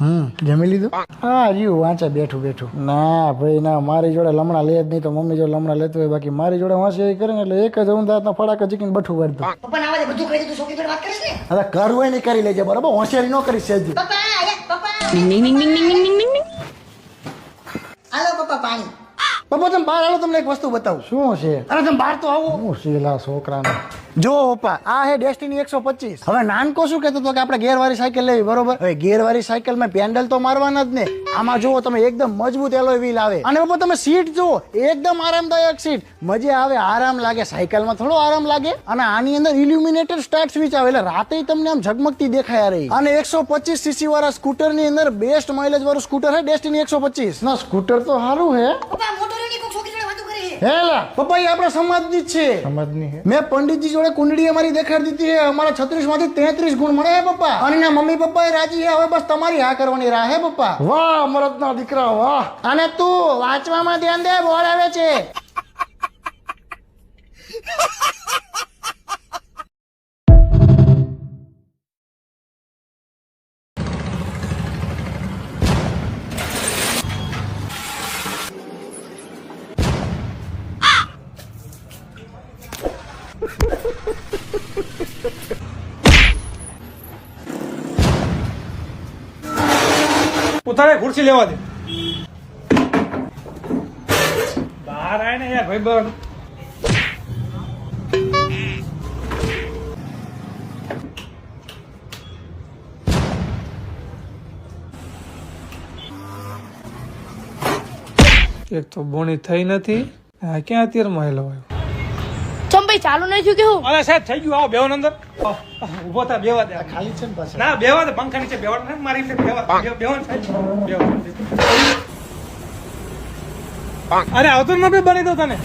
જમી લીધું? હા રહ્યું વાંચે બેઠું. ના ભાઈ ના, મારી જોડે લમણા લે જ નહીં તો મમ્મી જોડે લમણા લેતો હોય, બાકી મારી જોડે હોશિયારી કરે ને એટલે એક જ ઊંધાતના ફડાકા ચીકીને બઠું વાળતો. પપ્પા ના બધું કહી દીધું, છોકરી જોડે વાત કરીશ ને? હવે કરવું હોય ને કરી લેજે, બરાબર? હોશિયારી ન કરીશ સેજ. પપ્પા હાલો પપ્પા પાણી. પપ્પા તમે બહાર આવો, તમને એક વસ્તુ બતાવું. શું છે? અરે તમે બહાર તો આવો. હું શીલા છોકરાને જો પપ્પા, આ હે ડેસ્ટિની 125. હવે નાનકો શું કહેતો હતો કે આપણે ગેરવાળી સાયકલ લેવી, બરોબર? હવે ગેરવાળી સાયકલમાં પેન્ડલ તો મારવાના જ ને. આમાં જુઓ તમે, એકદમ મજબૂત એલોય વ્હીલ આવે. અને પપ્પા તમે સીટ જુઓ, એકદમ આરામદાયક સીટ, મજા આવે, આરામ લાગે. સાયકલમાં થોડો આરામ લાગે. અને આની અંદર ઇલ્યુમિનેટેડ સ્ટાર્ટ સ્વિચ આવે એટલે રાતે તમને આમ ઝગમગતી દેખાય રહી. અને 125 સીસી વાળા સ્કૂટર ની અંદર બેસ્ટ માઇલેજ વાળું સ્કૂટર હે ડેસ્ટિની 125. ના સ્કૂટર તો સારું હે. પપ્પા મોટો રેની કોઈ છોકરી જોડે વાતો કરે છે. હેલા પપ્પા, એ આપણા સમાજની જ છે. સમાજની હે? મેં પંડિતજી જોડે કુંડળી અમારી દેખાડી દીધી હે. અમારા 36 માંથી 33 ગુણ મળે હે પપ્પા. અને ના મમ્મી પપ્પા એ રાજી હે. હવે બસ તમારી હા કરવાની રાહ હે પપ્પા. વાહ મરદના દીકરા વાહ. અને તું વાંચવામાં ધ્યાન દે, બોર્ડ આવે છે. ઉતારે ખુરશી લેવા દે. બહાર આય ને યાર ભાઈ બન. એક તો બોણી થઈ નથી. આ ક્યાં અત્યારે મહિલા હોય? ચમ ભાઈ ચાલુ નહીં થયું કેવું? અરે સાહેબ થઈ ગયું. આવો બેવન અંદર. ઉભો થા, બેવા દે. ખાલી છે ને પાછળ. ના બેવા દે, પંખા નીચે બેવા દે. મારી રીતે બેવા બેવન સાહેબ બેવન. અરે આવતો ન બે બની દો તને.